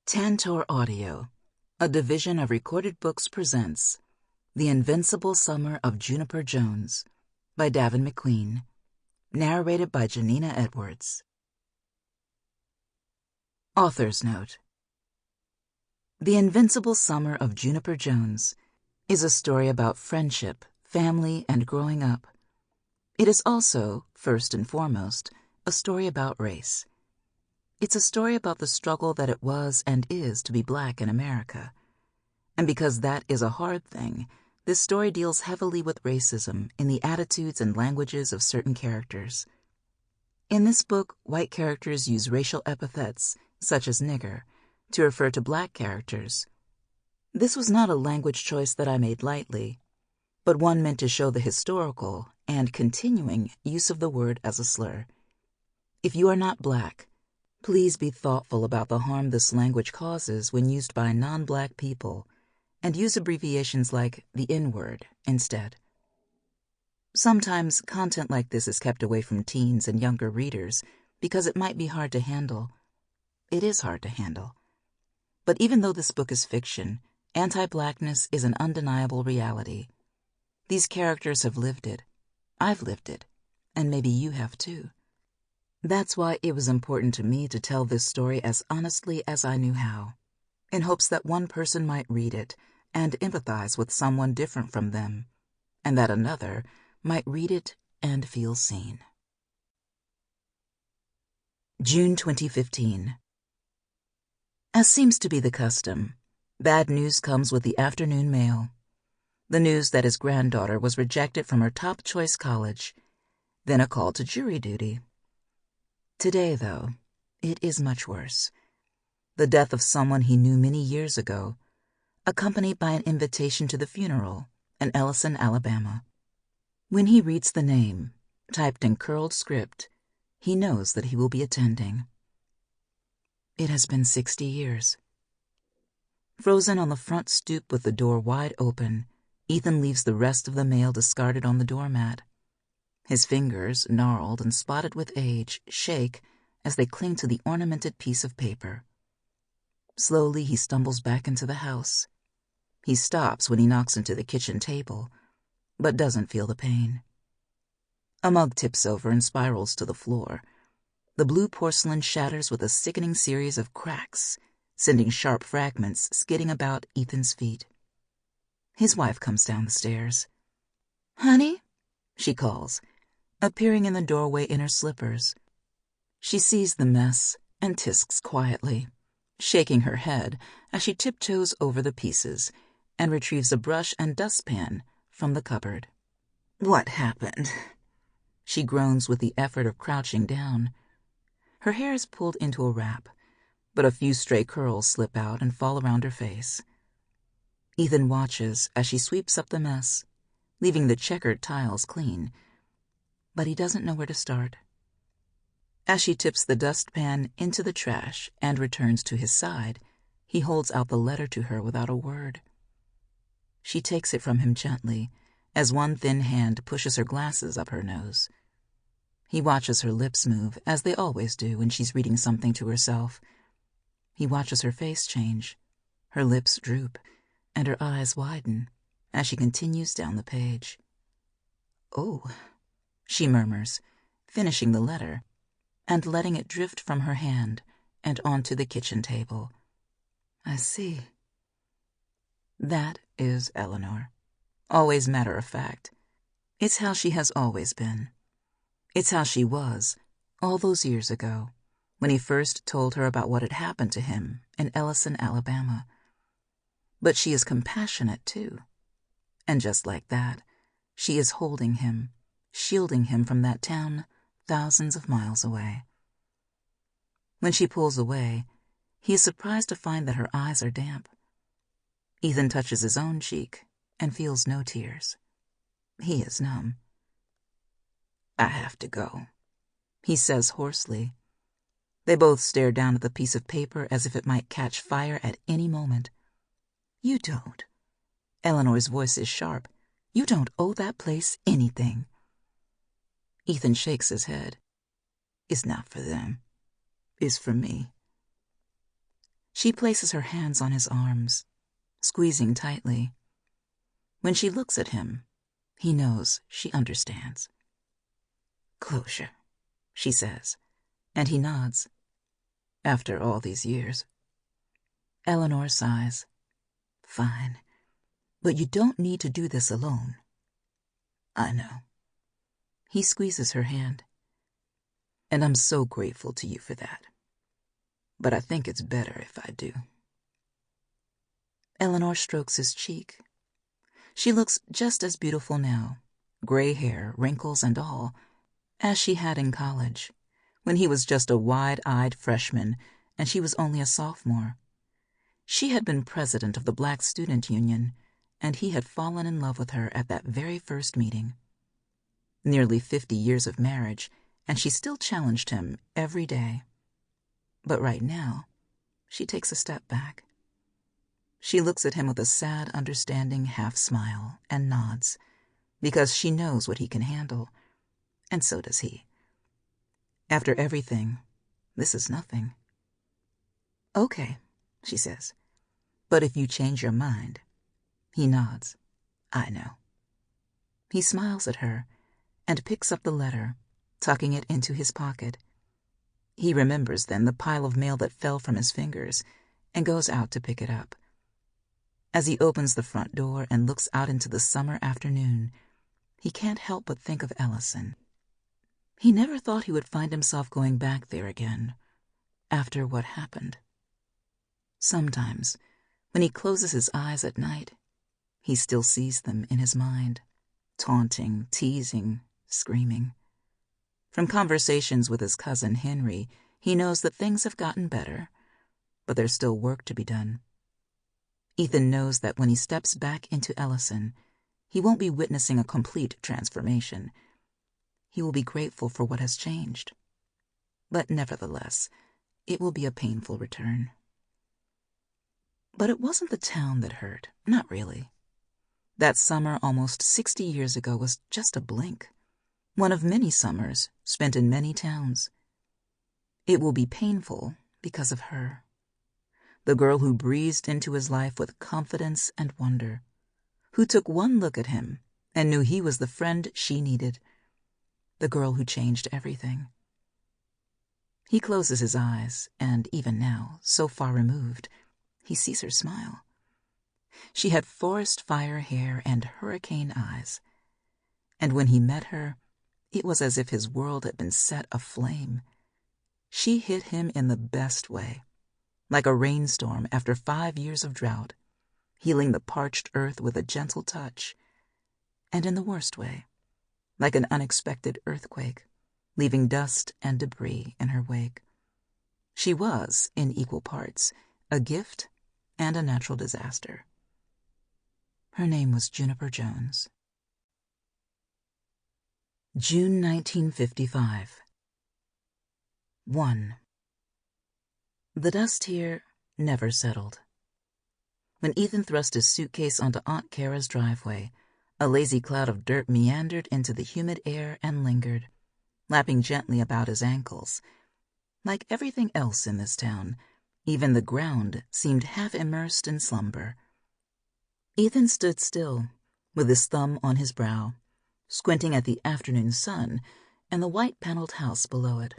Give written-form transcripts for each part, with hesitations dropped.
Tantor Audio, a division of Recorded Books, presents The Invincible Summer of Juniper Jones by Daven Mcqueen, narrated by Janina Edwards. Author's Note: The Invincible Summer of Juniper Jones is a story about friendship, family, and growing up. It is also, first and foremost, a story about race. It's a story about the struggle that it was and is to be black in America. And because that is a hard thing, this story deals heavily with racism in the attitudes and languages of certain characters. In this book, white characters use racial epithets, such as nigger, to refer to black characters. This was not a language choice that I made lightly, but one meant to show the historical and continuing use of the word as a slur. If you are not black, please be thoughtful about the harm this language causes when used by non-black people, and use abbreviations like the N-word instead. Sometimes content like this is kept away from teens and younger readers because it might be hard to handle. It is hard to handle. But even though this book is fiction, anti-blackness is an undeniable reality. These characters have lived it. I've lived it. And maybe you have too. That's why it was important to me to tell this story as honestly as I knew how, in hopes that one person might read it and empathize with someone different from them, and that another might read it and feel seen. June 2015. As seems to be the custom, bad news comes with the afternoon mail. The news that his granddaughter was rejected from her top-choice college, then a call to jury duty. Today, though, it is much worse. The death of someone he knew many years ago, accompanied by an invitation to the funeral in Ellison, Alabama. When he reads the name, typed in curled script, he knows that he will be attending. It has been 60 years. Frozen on the front stoop with the door wide open, Ethan leaves the rest of the mail discarded on the doormat. His fingers, gnarled and spotted with age, shake as they cling to the ornamented piece of paper. Slowly he stumbles back into the house. He stops when he knocks into the kitchen table, but doesn't feel the pain. A mug tips over and spirals to the floor. The blue porcelain shatters with a sickening series of cracks, sending sharp fragments skidding about Ethan's feet. His wife comes down the stairs. "Honey?" she calls, appearing in the doorway in her slippers. She sees the mess and tisks quietly, shaking her head as she tiptoes over the pieces and retrieves a brush and dustpan from the cupboard. "What happened?" she groans with the effort of crouching down. Her hair is pulled into a wrap, but a few stray curls slip out and fall around her face. Ethan watches as she sweeps up the mess, leaving the checkered tiles clean, but he doesn't know where to start. As she tips the dustpan into the trash and returns to his side, he holds out the letter to her without a word. She takes it from him gently, as one thin hand pushes her glasses up her nose. He watches her lips move, as they always do when she's reading something to herself. He watches her face change. Her lips droop, and her eyes widen as she continues down the page. "Oh," she murmurs, finishing the letter and letting it drift from her hand and onto the kitchen table. "I see." That is Eleanor. Always matter of fact. It's how she has always been. It's how she was all those years ago, when he first told her about what had happened to him in Ellison, Alabama. But she is compassionate, too. And just like that, she is holding him, shielding him from that town thousands of miles away. When she pulls away, he is surprised to find that her eyes are damp. Ethan touches his own cheek and feels no tears. He is numb. "I have to go," he says hoarsely. They both stare down at the piece of paper as if it might catch fire at any moment. "You don't." Eleanor's voice is sharp. "You don't owe that place anything." Ethan shakes his head. "It's not for them. It's for me." She places her hands on his arms, squeezing tightly. When she looks at him, he knows she understands. "Closure," she says, and he nods. "After all these years." Eleanor sighs. "Fine, but you don't need to do this alone." "I know." He squeezes her hand. "And I'm so grateful to you for that. But I think it's better if I do." Eleanor strokes his cheek. She looks just as beautiful now, gray hair, wrinkles and all, as she had in college, when he was just a wide-eyed freshman and she was only a sophomore. She had been president of the Black Student Union, and he had fallen in love with her at that very first meeting. Nearly 50 years of marriage, and she still challenged him every day. But right now, she takes a step back. She looks at him with a sad, understanding half-smile and nods, because she knows what he can handle, and so does he. After everything, this is nothing. "Okay," she says, "but if you change your mind." He nods. "I know." He smiles at her and picks up the letter, tucking it into his pocket. He remembers then the pile of mail that fell from his fingers and goes out to pick it up. As he opens the front door and looks out into the summer afternoon, he can't help but think of Ellison. He never thought he would find himself going back there again, after what happened. Sometimes, when he closes his eyes at night, he still sees them in his mind, taunting, teasing, screaming. From conversations with his cousin Henry, he knows that things have gotten better, but there's still work to be done. Ethan knows that when he steps back into Ellison, he won't be witnessing a complete transformation. He will be grateful for what has changed. But nevertheless, it will be a painful return. But it wasn't the town that hurt, not really. That summer almost 60 years ago was just a blink, one of many summers spent in many towns. It will be painful because of her. The girl who breezed into his life with confidence and wonder, who took one look at him and knew he was the friend she needed, the girl who changed everything. He closes his eyes, and even now, so far removed, he sees her smile. She had forest fire hair and hurricane eyes, and when he met her, it was as if his world had been set aflame. She hit him in the best way, like a rainstorm after 5 years of drought, healing the parched earth with a gentle touch, and in the worst way, like an unexpected earthquake, leaving dust and debris in her wake. She was, in equal parts, a gift and a natural disaster. Her name was Juniper Jones. June 1955. 1. The dust here never settled. When Ethan thrust his suitcase onto Aunt Kara's driveway, a lazy cloud of dirt meandered into the humid air and lingered, lapping gently about his ankles. Like everything else in this town, even the ground seemed half immersed in slumber. Ethan stood still, with his thumb on his brow, squinting at the afternoon sun and the white-paneled house below it.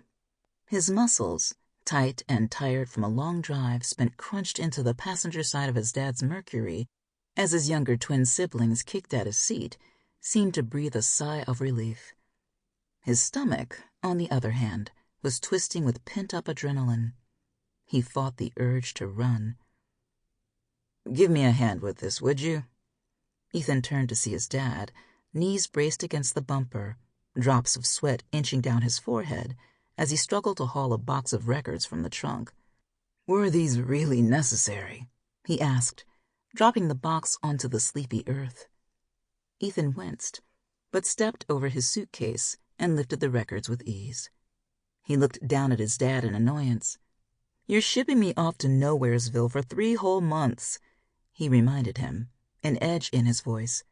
His muscles, tight and tired from a long drive spent crunched into the passenger side of his dad's Mercury as his younger twin siblings kicked at his seat, seemed to breathe a sigh of relief. His stomach, on the other hand, was twisting with pent-up adrenaline. He fought the urge to run. "Give me a hand with this, would you?" Ethan turned to see his dad, knees braced against the bumper, drops of sweat inching down his forehead as he struggled to haul a box of records from the trunk. "Were these really necessary?" he asked, dropping the box onto the sleepy earth. Ethan winced, but stepped over his suitcase and lifted the records with ease. He looked down at his dad in annoyance. "You're shipping me off to Nowheresville for 3 whole months," he reminded him, an edge in his voice.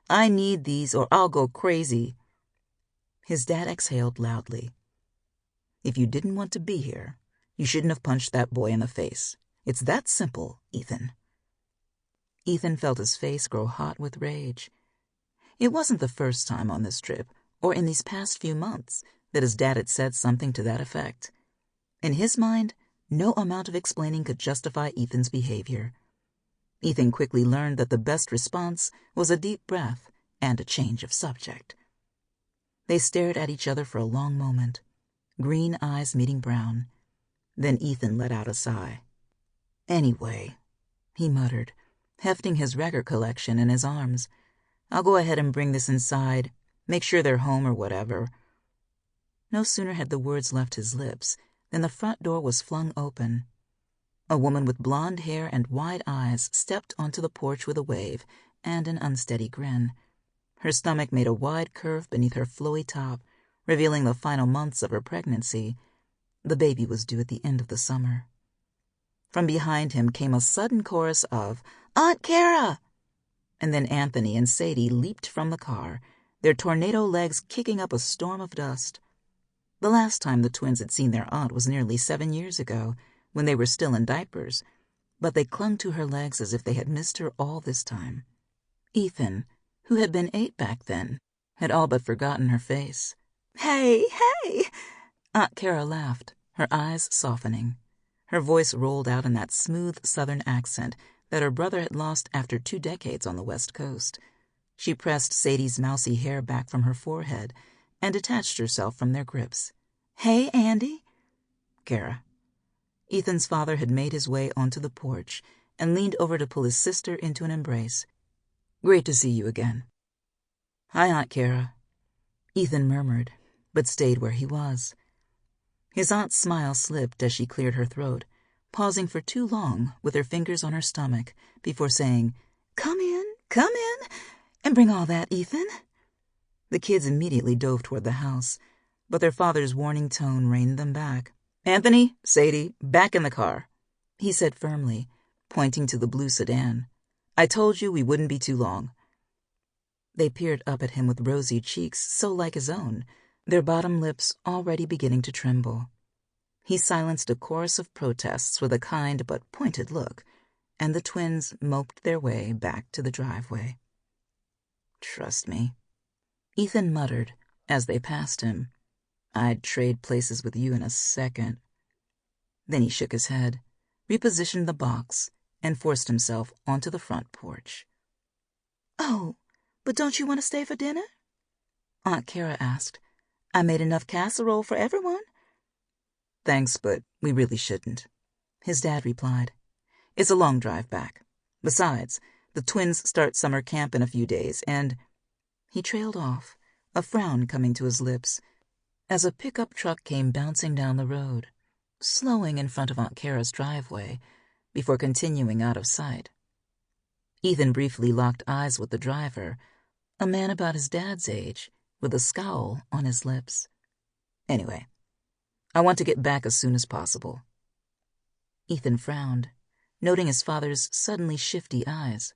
"I need these or I'll go crazy." His dad exhaled loudly. "If you didn't want to be here, you shouldn't have punched that boy in the face. It's that simple, Ethan." Ethan felt his face grow hot with rage. It wasn't the first time on this trip, or in these past few months, that his dad had said something to that effect. In his mind, no amount of explaining could justify Ethan's behavior. Ethan quickly learned that the best response was a deep breath and a change of subject. They stared at each other for a long moment, green eyes meeting brown. Then Ethan let out a sigh. "Anyway," he muttered, hefting his record collection in his arms, "I'll go ahead and bring this inside, make sure they're home or whatever." No sooner had the words left his lips than the front door was flung open. A woman with blonde hair and wide eyes stepped onto the porch with a wave and an unsteady grin. Her stomach made a wide curve beneath her flowy top, revealing the final months of her pregnancy. The baby was due at the end of the summer. From behind him came a sudden chorus of, "Aunt Kara!" And then Anthony and Sadie leaped from the car, their tornado legs kicking up a storm of dust. The last time the twins had seen their aunt was nearly 7 years ago, when they were still in diapers, but they clung to her legs as if they had missed her all this time. Ethan, who had been 8 back then, had all but forgotten her face. "Hey, hey!" Aunt Kara laughed, her eyes softening. Her voice rolled out in that smooth Southern accent that her brother had lost after 2 decades on the West Coast. She pressed Sadie's mousy hair back from her forehead and detached herself from their grips. "Hey, Andy." "Kara." Ethan's father had made his way onto the porch and leaned over to pull his sister into an embrace. "Great to see you again." "Hi, Aunt Kara," Ethan murmured, but stayed where he was. His aunt's smile slipped as she cleared her throat, pausing for too long with her fingers on her stomach before saying, come in, and bring all that, Ethan." The kids immediately dove toward the house, but their father's warning tone reined them back. "Anthony, Sadie, back in the car," he said firmly, pointing to the blue sedan. "I told you we wouldn't be too long." They peered up at him with rosy cheeks so like his own, their bottom lips already beginning to tremble. He silenced a chorus of protests with a kind but pointed look, and the twins moped their way back to the driveway. "Trust me," Ethan muttered as they passed him. "I'd trade places with you in a second." Then he shook his head, repositioned the box, and forced himself onto the front porch. "Oh, but don't you want to stay for dinner?" Aunt Kara asked. "I made enough casserole for everyone." "Thanks, but we really shouldn't," his dad replied. "It's a long drive back. Besides, the twins start summer camp in a few days, and—" He trailed off, a frown coming to his lips, as a pickup truck came bouncing down the road, slowing in front of Aunt Kara's driveway before continuing out of sight. Ethan briefly locked eyes with the driver, a man about his dad's age, with a scowl on his lips. "Anyway, I want to get back as soon as possible." Ethan frowned, noting his father's suddenly shifty eyes.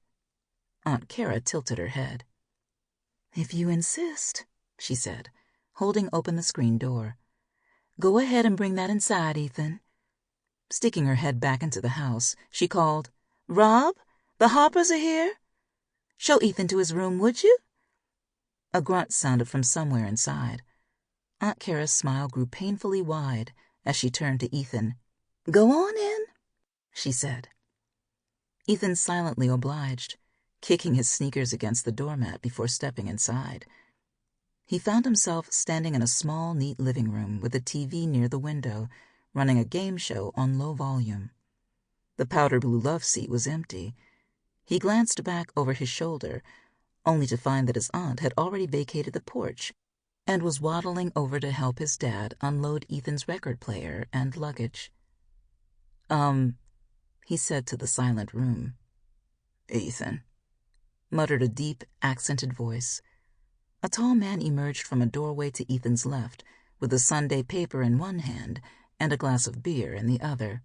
Aunt Kara tilted her head. "If you insist," she said, holding open the screen door. "Go ahead and bring that inside, Ethan." Sticking her head back into the house, she called, "Rob, the Harpers are here. Show Ethan to his room, would you?" A grunt sounded from somewhere inside. Aunt Kara's smile grew painfully wide as she turned to Ethan. "Go on in," she said. Ethan silently obliged, kicking his sneakers against the doormat before stepping inside. He found himself standing in a small, neat living room with a TV near the window, running a game show on low volume. The powder blue love seat was empty. He glanced back over his shoulder, only to find that his aunt had already vacated the porch and was waddling over to help his dad unload Ethan's record player and luggage. He said to the silent room. "Ethan," muttered a deep, accented voice. A tall man emerged from a doorway to Ethan's left, with a Sunday paper in one hand and a glass of beer in the other.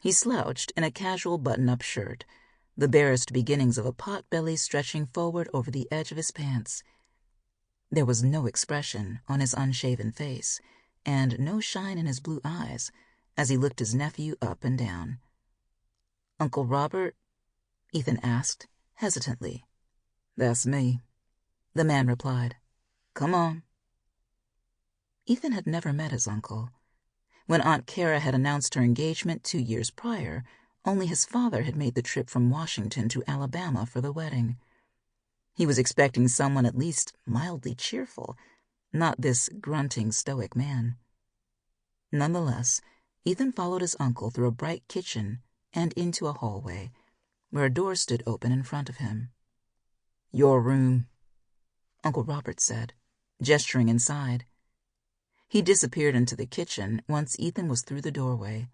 He slouched in a casual button-up shirt, the barest beginnings of a pot-belly stretching forward over the edge of his pants. There was no expression on his unshaven face, and no shine in his blue eyes as he looked his nephew up and down. "Uncle Robert?" Ethan asked, hesitantly. "That's me," the man replied. "Come on." Ethan had never met his uncle. When Aunt Kara had announced her engagement 2 years prior, only his father had made the trip from Washington to Alabama for the wedding. He was expecting someone at least mildly cheerful, not this grunting, stoic man. Nonetheless, Ethan followed his uncle through a bright kitchen and into a hallway, where a door stood open in front of him. "Your room," Uncle Robert said, gesturing inside. He disappeared into the kitchen once Ethan was through the doorway.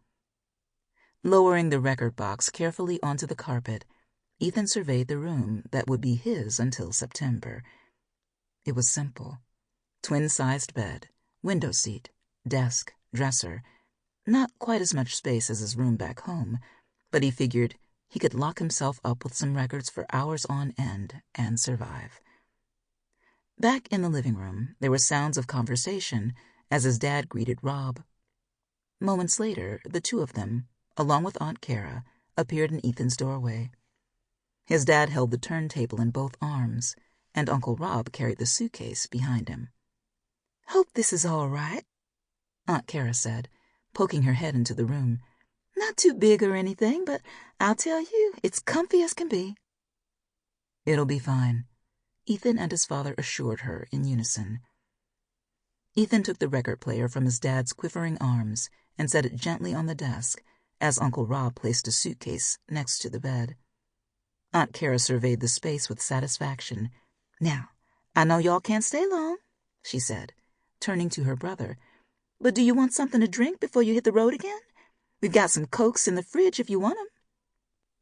Lowering the record box carefully onto the carpet, Ethan surveyed the room that would be his until September. It was simple. Twin-sized bed, window seat, desk, dresser. Not quite as much space as his room back home, but he figured he could lock himself up with some records for hours on end and survive. Back in the living room, there were sounds of conversation as his dad greeted Rob. Moments later, the two of them, along with Aunt Kara, appeared in Ethan's doorway. His dad held the turntable in both arms, and Uncle Rob carried the suitcase behind him. "Hope this is all right," Aunt Kara said, poking her head into the room. "Not too big or anything, but I'll tell you, it's comfy as can be." "It'll be fine," Ethan and his father assured her in unison. Ethan took the record player from his dad's quivering arms and set it gently on the desk as Uncle Rob placed a suitcase next to the bed. Aunt Kara surveyed the space with satisfaction. "Now, I know y'all can't stay long," she said, turning to her brother. "But do you want something to drink before you hit the road again? We've got some Cokes in the fridge if you want 'em."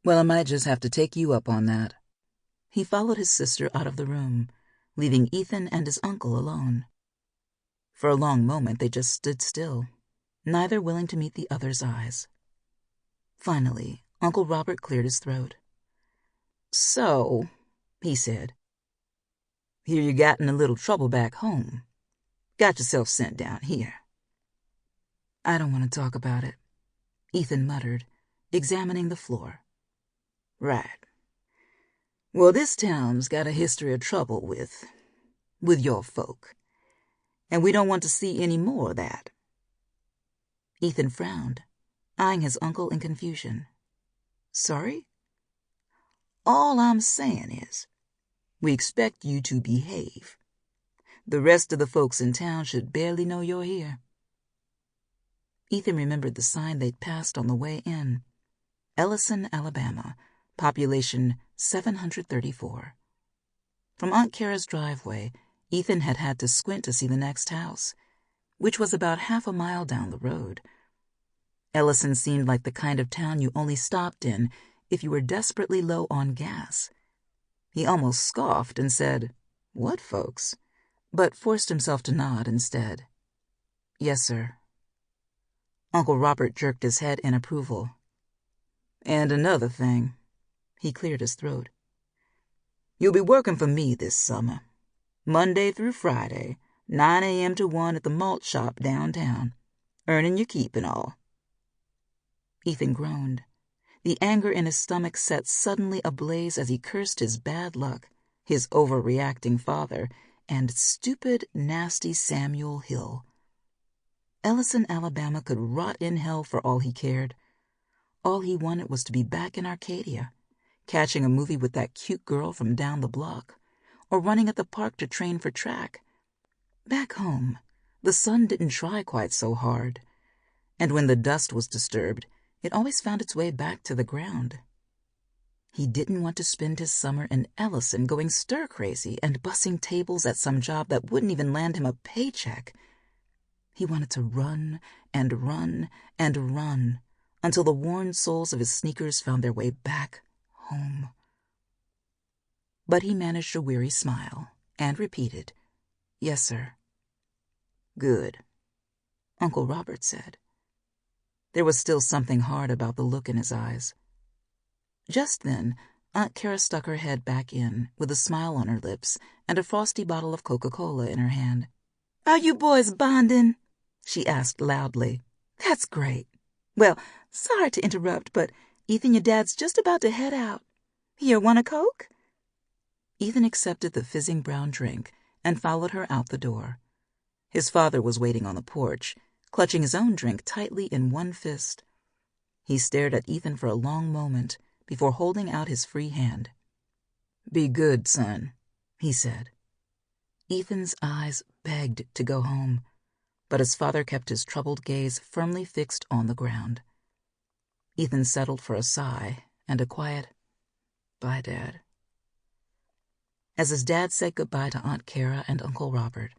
"Well, I might just have to take you up on that." He followed his sister out of the room, leaving Ethan and his uncle alone. For a long moment they just stood still, neither willing to meet the other's eyes. Finally, Uncle Robert cleared his throat. "So," he said, "hear you got in a little trouble back home. Got yourself sent down here." "I don't want to talk about it," Ethan muttered, examining the floor. "Right. Well, this town's got a history of trouble with your folk, and we don't want to see any more of that." Ethan frowned, eyeing his uncle in confusion. "Sorry?" "All I'm saying is, we expect you to behave. The rest of the folks in town should barely know you're here." Ethan remembered the sign they'd passed on the way in. Ellison, Alabama, population 734. From Aunt Kara's driveway, Ethan had had to squint to see the next house, which was about half a mile down the road. Ellison seemed like the kind of town you only stopped in if you were desperately low on gas. He almost scoffed and said, "What folks?" but forced himself to nod instead. "Yes, sir." Uncle Robert jerked his head in approval. "And another thing," he cleared his throat. "You'll be working for me this summer, Monday through Friday, 9 a.m. to 1 at the malt shop downtown, earning your keep and all." Ethan groaned. The anger in his stomach set suddenly ablaze as he cursed his bad luck, his overreacting father, and stupid, nasty Samuel Hill. Ellison, Alabama could rot in hell for all he cared. All he wanted was to be back in Arcadia, catching a movie with that cute girl from down the block, or running at the park to train for track. Back home, the sun didn't try quite so hard, and when the dust was disturbed, it always found its way back to the ground. He didn't want to spend his summer in Ellison going stir-crazy and bussing tables at some job that wouldn't even land him a paycheck. He wanted to run and run and run until the worn soles of his sneakers found their way back home. But he managed a weary smile and repeated, "Yes, sir." "Good," Uncle Robert said. There was still something hard about the look in his eyes. Just then, Aunt Kara stuck her head back in with a smile on her lips and a frosty bottle of Coca-Cola in her hand. "Are you boys bonding?" she asked loudly. "That's great. Well, sorry to interrupt, but Ethan, your dad's just about to head out. Here, want a Coke?" Ethan accepted the fizzing brown drink and followed her out the door. His father was waiting on the porch, clutching his own drink tightly in one fist. He stared at Ethan for a long moment before holding out his free hand. "Be good, son," he said. Ethan's eyes begged to go home, but his father kept his troubled gaze firmly fixed on the ground. Ethan settled for a sigh and a quiet, "Bye, Dad." As his dad said goodbye to Aunt Kara and Uncle Robert,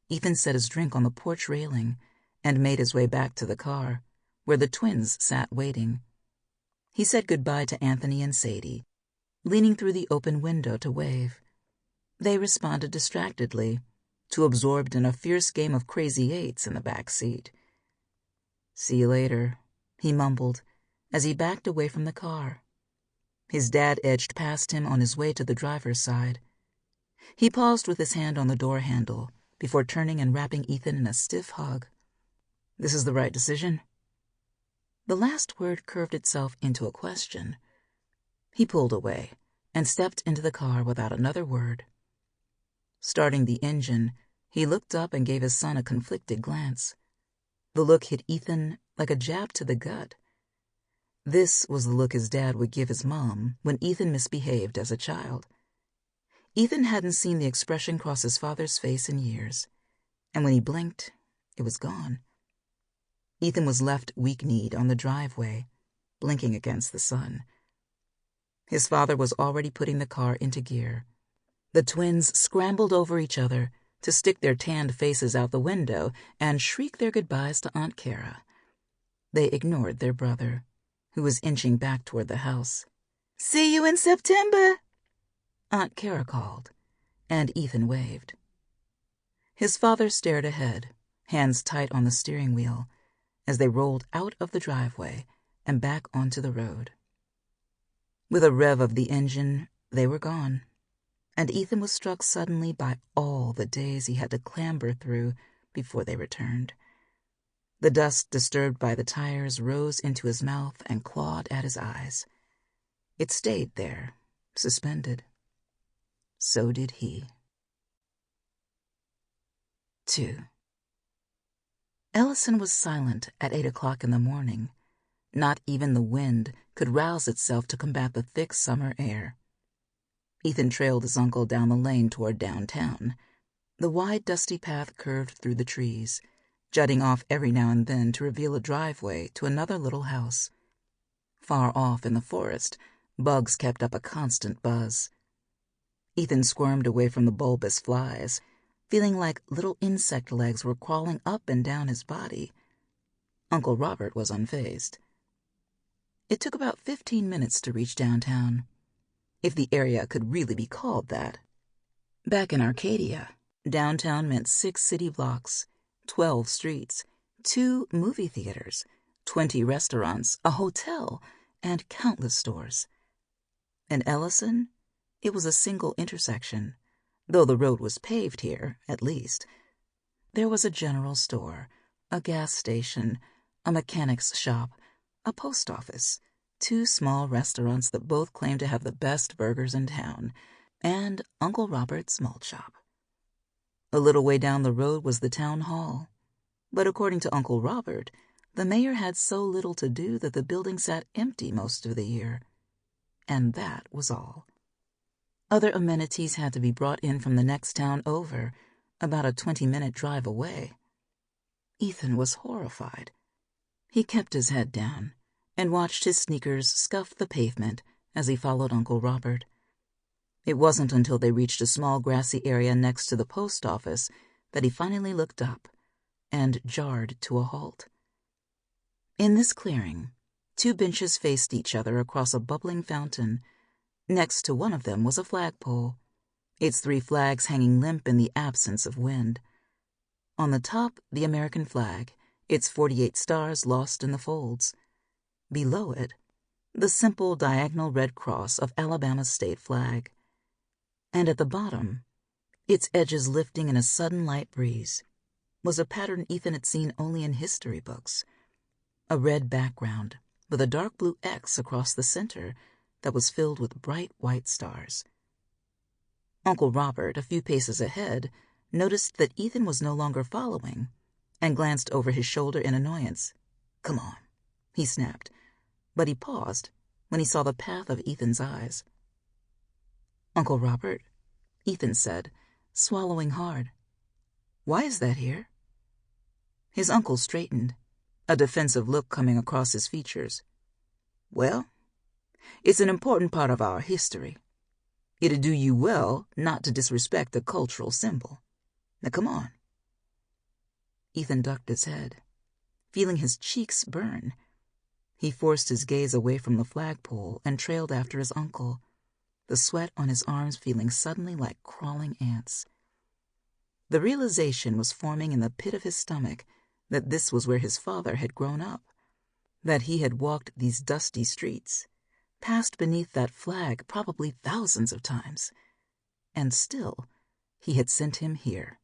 Ethan set his drink on the porch railing and made his way back to the car, where the twins sat waiting. He said goodbye to Anthony and Sadie, leaning through the open window to wave. They responded distractedly, too absorbed in a fierce game of crazy eights in the back seat. "See you later," he mumbled as he backed away from the car. His dad edged past him on his way to the driver's side. He paused with his hand on the door handle before turning and wrapping Ethan in a stiff hug. "This is the right decision?" The last word curved itself into a question. He pulled away and stepped into the car without another word. Starting the engine, he looked up and gave his son a conflicted glance. The look hit Ethan like a jab to the gut. This was the look his dad would give his mom when Ethan misbehaved as a child. Ethan hadn't seen the expression cross his father's face in years, and when he blinked, it was gone. Ethan was left weak-kneed on the driveway, blinking against the sun. His father was already putting the car into gear. The twins scrambled over each other to stick their tanned faces out the window and shriek their goodbyes to Aunt Kara. They ignored their brother, who was inching back toward the house. "See you in September," Aunt Kara called, and Ethan waved. His father stared ahead, hands tight on the steering wheel, as they rolled out of the driveway and back onto the road. With a rev of the engine, they were gone, and Ethan was struck suddenly by all the days he had to clamber through before they returned. The dust disturbed by the tires rose into his mouth and clawed at his eyes. It stayed there, suspended. So did he. 2. Ellison was silent at 8 o'clock in the morning. Not even the wind could rouse itself to combat the thick summer air. Ethan trailed his uncle down the lane toward downtown. The wide, dusty path curved through the trees, jutting off every now and then to reveal a driveway to another little house. Far off in the forest, bugs kept up a constant buzz. Ethan squirmed away from the bulbous flies, feeling like little insect legs were crawling up and down his body. Uncle Robert was unfazed. It took about 15 minutes to reach downtown, if the area could really be called that. Back in Arcadia, downtown meant 6 city blocks, 12 streets, 2 movie theaters, 20 restaurants, a hotel, and countless stores. In Ellison, it was a single intersection, though the road was paved here, at least. There was a general store, a gas station, a mechanic's shop, a post office, 2 small restaurants that both claimed to have the best burgers in town, and Uncle Robert's malt shop. A little way down the road was the town hall, but according to Uncle Robert, the mayor had so little to do that the building sat empty most of the year. And that was all. Other amenities had to be brought in from the next town over, about a 20-minute drive away. Ethan was horrified. He kept his head down and watched his sneakers scuff the pavement as he followed Uncle Robert. It wasn't until they reached a small grassy area next to the post office that he finally looked up and jarred to a halt. In this clearing, 2 benches faced each other across a bubbling fountain. Next to one of them was a flagpole, its 3 flags hanging limp in the absence of wind. On the top, the American flag, its 48 stars lost in the folds. Below it, the simple diagonal red cross of Alabama's state flag. And at the bottom, its edges lifting in a sudden light breeze, was a pattern Ethan had seen only in history books. A red background with a dark blue X across the center that was filled with bright white stars. Uncle Robert, a few paces ahead, noticed that Ethan was no longer following and glanced over his shoulder in annoyance. "Come on," he snapped, but he paused when he saw the path of Ethan's eyes. "Uncle Robert," Ethan said, swallowing hard. "Why is that here?" His uncle straightened, a defensive look coming across his features. "Well, it's an important part of our history. It'd do you well not to disrespect a cultural symbol. Now come on." Ethan ducked his head, feeling his cheeks burn. He forced his gaze away from the flagpole and trailed after his uncle, the sweat on his arms feeling suddenly like crawling ants. The realization was forming in the pit of his stomach that this was where his father had grown up, that he had walked these dusty streets, passed beneath that flag probably thousands of times, and still he had sent him here.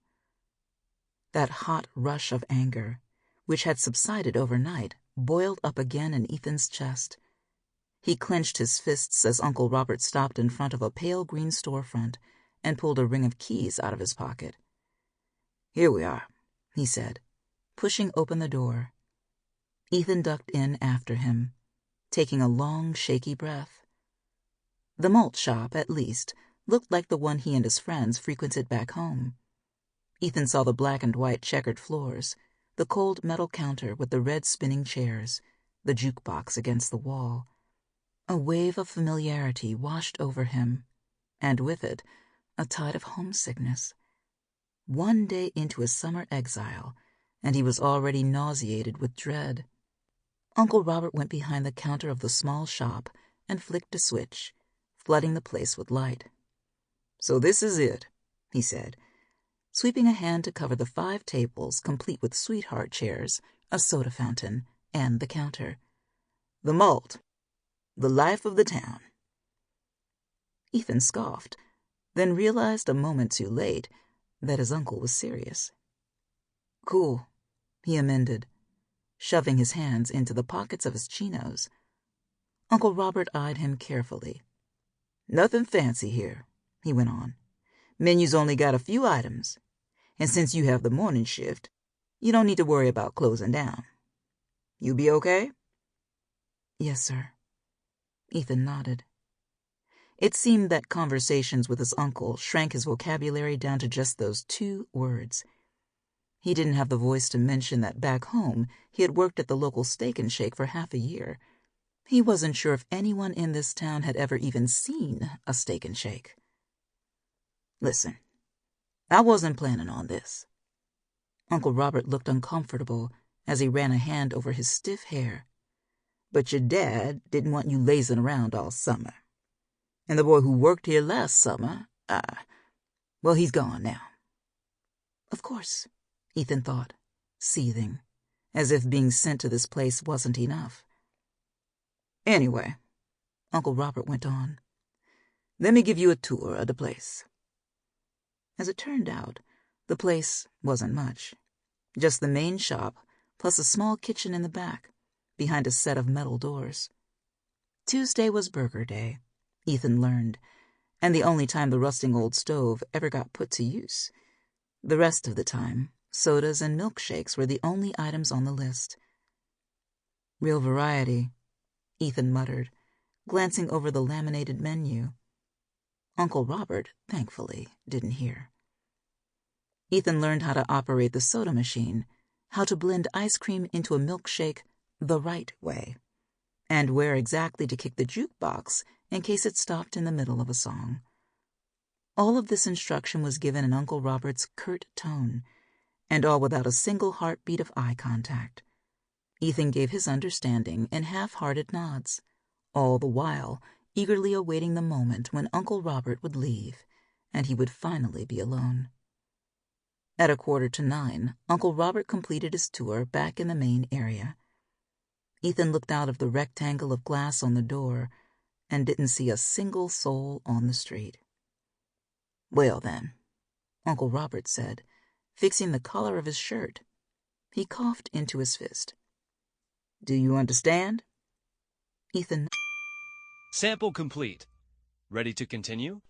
That hot rush of anger, which had subsided overnight, boiled up again in Ethan's chest. He clenched his fists as Uncle Robert stopped in front of a pale green storefront and pulled a ring of keys out of his pocket. "Here we are," he said, pushing open the door. Ethan ducked in after him, taking a long, shaky breath. The malt shop, at least, looked like the one he and his friends frequented back home. Ethan saw the black and white checkered floors, the cold metal counter with the red spinning chairs, the jukebox against the wall. A wave of familiarity washed over him, and with it, a tide of homesickness. One day into his summer exile, and he was already nauseated with dread. Uncle Robert went behind the counter of the small shop and flicked a switch, flooding the place with light. "So this is it," he said, sweeping a hand to cover the 5 tables complete with sweetheart chairs, a soda fountain, and the counter. "The malt. The life of the town." Ethan scoffed, then realized a moment too late that his uncle was serious. "Cool," he amended, shoving his hands into the pockets of his chinos. Uncle Robert eyed him carefully. "Nothing fancy here," he went on. "Menu's only got a few items, and since you have the morning shift, you don't need to worry about closing down. You be okay?" "Yes, sir." Ethan nodded. It seemed that conversations with his uncle shrank his vocabulary down to just those 2 words. He didn't have the voice to mention that back home he had worked at the local Steak and Shake for half a year. He wasn't sure if anyone in this town had ever even seen a Steak and Shake. "Listen, I wasn't planning on this." Uncle Robert looked uncomfortable as he ran a hand over his stiff hair. "But your dad didn't want you lazing around all summer. And the boy who worked here last summer, well, he's gone now." Of course, Ethan thought, seething, as if being sent to this place wasn't enough. "Anyway," Uncle Robert went on, "let me give you a tour of the place." As it turned out, the place wasn't much. Just the main shop, plus a small kitchen in the back, behind a set of metal doors. Tuesday was burger day, Ethan learned, and the only time the rusting old stove ever got put to use. The rest of the time, sodas and milkshakes were the only items on the list. "Real variety," Ethan muttered, glancing over the laminated menu. Uncle Robert, thankfully, didn't hear. Ethan learned how to operate the soda machine, how to blend ice cream into a milkshake the right way, and where exactly to kick the jukebox in case it stopped in the middle of a song. All of this instruction was given in Uncle Robert's curt tone, and all without a single heartbeat of eye contact. Ethan gave his understanding in half-hearted nods, all the while eagerly awaiting the moment when Uncle Robert would leave, and he would finally be alone. At 8:45, Uncle Robert completed his tour back in the main area. Ethan looked out of the rectangle of glass on the door and didn't see a single soul on the street. "Well, then," Uncle Robert said, fixing the collar of his shirt. He coughed into his fist. "Do you understand?" Ethan. Sample complete. Ready to continue?